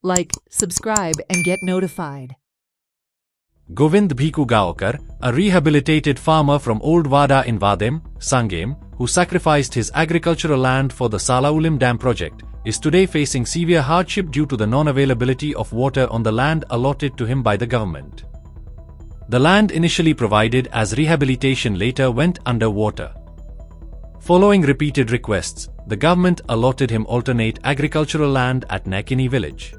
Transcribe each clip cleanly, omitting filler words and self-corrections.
Like, subscribe, and get notified. Govind Bhiku Gaokar, a rehabilitated farmer from Old Wada in Vadem, Sangem, who sacrificed his agricultural land for the Salaulim Dam project, is today facing severe hardship due to the non-availability of water on the land allotted to him by the government. The land initially provided as rehabilitation later went under water. Following repeated requests, the government allotted him alternate agricultural land at Nekini village.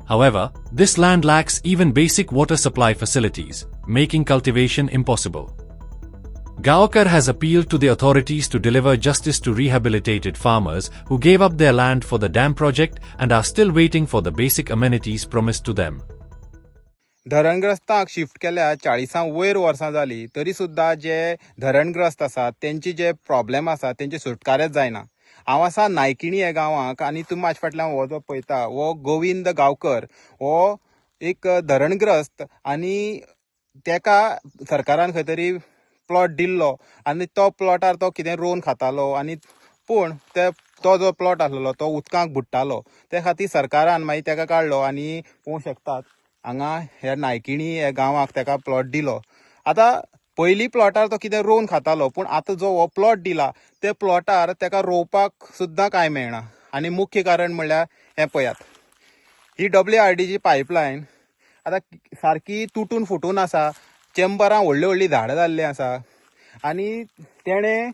However, this land lacks even basic water supply facilities, making cultivation impossible. Gaokar has appealed to the authorities to deliver justice to rehabilitated farmers who gave up their land for the dam project and are still waiting for the basic amenities promised to them. धरणग्रस्तांक shift केल्या 40 वयर वर्सां जाली तरी सुद्धा जे धरणग्रस्त आसात त्यांची जे प्रॉब्लेम आसा त्यांची सुटकारेच जायना. हांव आसा नायकिणी ह्या गांवांक आनी तुमी म्हाज्या फाटल्यान हो जो पळयता हो गोविंद गांवकर हो एक धरणग्रस्त आनी तेका सरकारान खंय तरी प्लॉट दिल्लो आनी तो प्लॉटार तो कितें रोवन खातालो आनी पूण तो जो प्लॉट आसलो तो उदकांत बुडटालो त्या खातीर सरकारान मागीर तेका काडलो आनी पळोवंक शकतात हांगा ह्या नायकिणी ह्या गांवाक तेका प्लॉट दिलो. आतां पयलीं प्लॉटार तो कितें रोवन खातालो पूण आतां जो हो प्लॉट दिला ते प्लॉटार तेका रोवपाक सुद्दां कांय मेळना आनी मुख्य कारण म्हणल्यार हें पळयात ही WRDची पायपलायन आतां सारकी तुटून फुटून आसा. चेंबरां व्हडलीं व्हडलीं झाडां जाल्लीं आसा आनी तेणें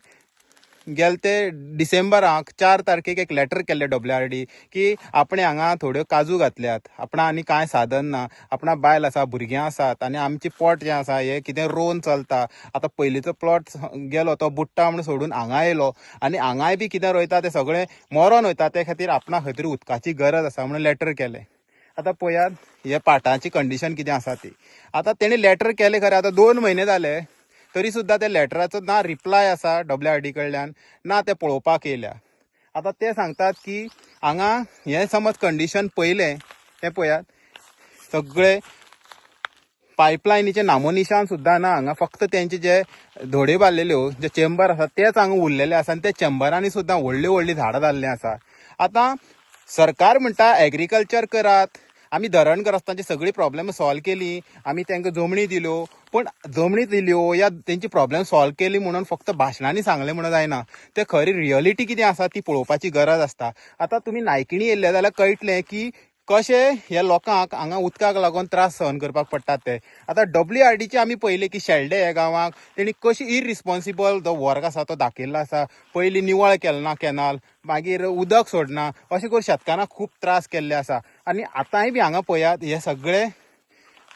गेले ते डिसेंबराक 4 तारखेक एक लेटर केल्लें WRD की आपणे हांगा थोड्यो काजू घातल्यात, आपणा आनी कांय साधन ना, आपणा बायल आसा, भुरग्यां आसात आनी आमचें पोट जें आसा हें कितें रोवन चलता. आतां पयलींचो प्लॉट गेलो तो बुडटा म्हूण सोडून हांगा येयलो आनी हांगाय बी कितें रोयता तें सगळें मरोन वयता. ते खातीर आपणा खंय तरी उदकाची गरज आसा म्हणून लेटर केलें. आतां पळयात हे पाटाची कंडिशन कितें आसा ती. आतां तेणी लेटर केलें खरें आतां 2 म्हयने जाले तरी सुद्दां त्या लेटराचो ना रिप्लाय आसा WRD कडल्यान ना ते पळोवपाक येयल्या. आतां ते सांगतात की हांगा हें समज कंडिशन पयलें तें पळयात सगळे पायपलायनीचे नामोनिशान सुद्दां ना. हांगा फक्त तेंचे जे धोड्यो बांदलेल्यो जे चेंबर आसा तेच हांगा उरलेले आसा आनी त्या चेंबरांनी सुद्दां व्हडलीं व्हडलीं झाडां जाल्लीं आसा. आतां सरकार म्हणटा एग्रीकल्चर करात, आमी धरणग्रस्तांची सगळी प्रॉब्लेम सॉल्व केली, आमी तांकां जमनी दिल्यो पण जमनी दिल्यो या तेंची प्रॉब्लेम सॉल्व केली म्हणून फक्त भाशणांनी सांगलें म्हणून जायना. ते खरी रियलिटी कितें आसा ती पळोवपाची गरज आसता. आतां तुमी नायकिणी येयल्ले जाल्यार कळटलें की कशें ह्या लोकांक हांगा उदकाक लागून त्रास सहन करपाक पडटात ते. आतां WRDचे आमी पयलें की शेल्डे ह्या गांवांक तेणी कशी इरिस्पॉन्सिबल जो वर्क आसा तो दाखयल्लो आसा. पयलीं निवळ केलें ना कॅनाल, मागीर उदक सोडना, अशें करून शेतकारांक खूब त्रास केल्ले आसा. आनी आतांय बी हांगा पळयात हे सगळे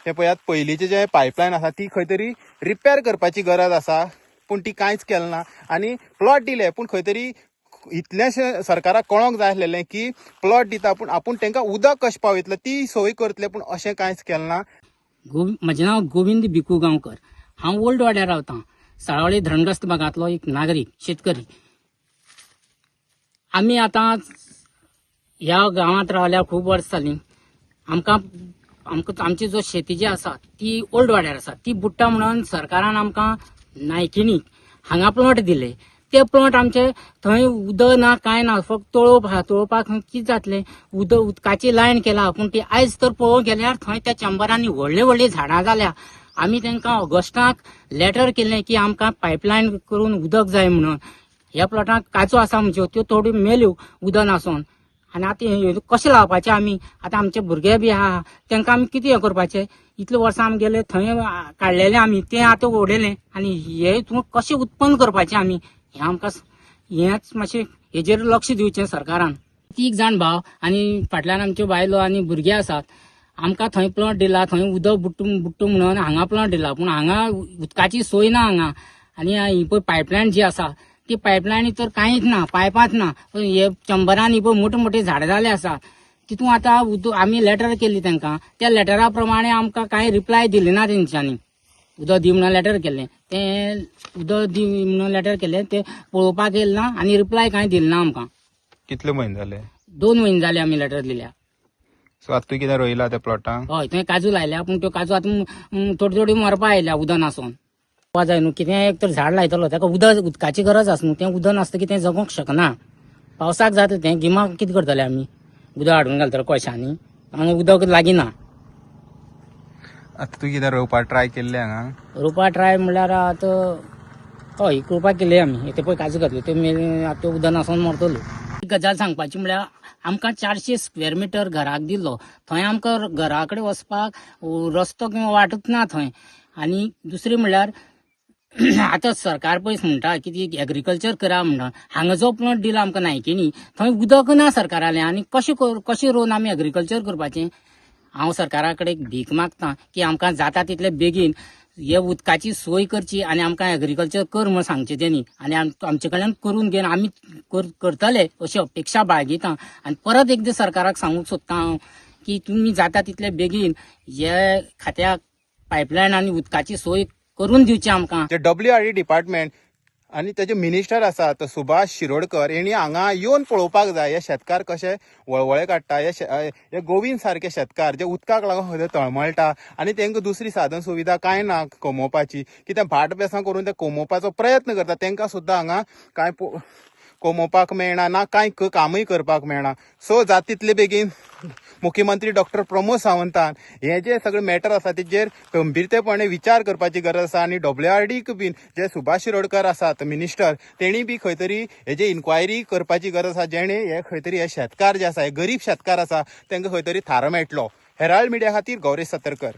हे पळयात पयलींचे जे पायपलायन आसा ती खंय तरी रिपेर करपाची गरज आसा पूण ती कांयच केलें ना. आनी प्लॉट दिले पूण खंय तरी इतलेंशें सरकाराक कळोंक जाय आसलेलें की प्लॉट दिता पूण आपूण तांकां उदक कशें पावयतले ती सोय करतले पूण अशें कांयच केलें ना. म्हजें नांव गोविंद भिकू गांवकर. हांव ओल्ड वाड्यार रावतां. साळावली धरणग्रस्त भागांतलो एक नागरीक शेतकरी. आमी आतां ह्या गांवांत रावल्यार खूब वर्स जालीं. आमकां आमची जो शेती जी आसा ती ओल्ड वाड्यार आसा ती बुडटा म्हणून सरकारान आमकां नायकिणी हांगा प्लॉट दिले. ते प्लॉट आमचे थंय उदक ना कांय ना, फक्त तळोवपाक कितें जातलें उदकाची लायन केला पूण ती आयज तर पळोवंक गेल्यार थंय त्या चेंबरांनी व्हडलीं व्हडलीं झाडां जाल्या. आमी तांकां ऑगस्टाक लेटर केलें की आमकां पायपलायन करून उदक जाय म्हणून. ह्या प्लॉटाक काजू आसा म्हणच्यो त्यो थोड्यो मेल्यो उदक नासून आनी आतां कशें लावपाचें आमी. आतां आमचे भुरगे बी आहा तांकां आमी कितें हें करपाचें. इतले वर्सां आमी गेले थंय काडलेलें आमी तें आतां उडयलें आनी हे कशें उत्पन्न करपाचें आमी हें आमकां हेंच मातशें हेजेर लक्ष दिवचें सरकारान. 3 जाण भाव आनी फाटल्यान आमच्यो बायलो आनी भुरगे आसात. आमकां थंय प्लॉट दिला, थंय उदक बुडटा म्हणून हांगा प्लॉट दिला पूण हांगा उदकाची सोय ना हांगा. आनी ही पळय पायपलायन जी आसा ती पायपलायनी तर कांयच ना, पायपाच ना. हे चेंबरांनी पळय मोठे मोठे झाडां जाले आसा तितून आतां उदक आमी लेटर केली तांकां. त्या लेटरा प्रमाणे आमकां कांय रिप्लाय दिले ना तेंच्यांनी. उदक दी म्हणून लेटर केलें तें उदक दी म्हणून लेटर केलें तें पळोवपाक येयलें ना आनी रिप्लाय कांय दिलें ना आमकां. कितले म्हयने जाले? 2 म्हयने जाले आमी लेटर दिल्या. सो आतां तुवें कितें रोयला त्या प्लॉटांक? हय थंय काजू लायल्या पूण त्यो काजू आतां थोडी थोडी मरपा आयल्या उदक नासून. जाय न्हू कितें एक तर झाड लायतलो ताका उदकाची गरज आसा न्हू. तें उदक नासता की तें जगूंक शकना. पावसाक जाता तें गिमाक कितें करतले आमी उदक हाडून घालतले कळशांनी. हांगा उदक लागीना. आता तू कितें रोवपाक ट्राय केल्लें हांगा? रोवपा ट्राय म्हणल्यार आतां हय करपाक केले आमी. ते पळय काजू घातले ते आतां उदक नासोन मरतलो. एक गजाल सांगपाची म्हणल्यार आमकां 400 स्क्वेअर मिटर घराक दिल्लो. थंय आमकां घरा कडेन वचपाक रस्तो किंवा वाटच ना थंय. आनी दुसरें म्हणल्यार आतां सरकार पयस म्हणटा की ती एग्रीकल्चर करा म्हणटा. हांगा जो प्लॉट दिला आमकां नायकिनी थंय उदक ना सरकारालें. आनी कशें रोवन आमी एग्रीकल्चर करपाचें? हांव सरकारा कडेन भीक मागतां की आमकां जाता तितले बेगीन हे उदकाची सोय करची आनी आमकां एग्रीकल्चर कर म्हूण सांगचें तेणी. आनी आमचे कडल्यान करून घेवन आमी करतले अशी अपेक्षा बाळगितां. आनी परत एकदां सरकाराक सांगूंक सोदतां हांव की तुमी जाता तितले बेगीन हे खात्याक पायपलायन आनी उदकाची सोय करून दिवची आमकां. जे WRD डिपार्टमेंट आनी तेजे मिनिस्टर आसा तो सुभाष शिरोडकर हेणी हांगा येवन पळोवपाक जाय हे शेतकार कशे वळवळे काडटा. हे गोविंद सारखे शेतकार जे उदकाक लागून खंय तळमळटा आनी तांकां दुसरी साधन सुविधा कांय ना कमोवपाची. कितें भाट बेसां करून ते कमोवपाचो प्रयत्न करता तांकां सुद्दां हांगा कांय कमोवपाक मेळना ना कांय कामूय करपाक मेळना. सो जाता तितले बेगीन मुख्यमंत्री डॉक्टर प्रमोद सावंतान हे जे सगळे मॅटर आसा तेजेर गंभीरतेपणे विचार करपाची गरज आसा. आनी WRDक बीन जे सुभाष शिरोडकर आसात मिनिस्टर तेणी बी खंय तरी हेजे इन्क्वायरी करपाची गरज आसा. जेणे हे खंय तरी हे शेतकार जे आसा हे गरीब शेतकार आसा तांकां खंय तरी थारो मेळटलो. हेराल्ड मिडिया खातीर गौरेश सतरकर.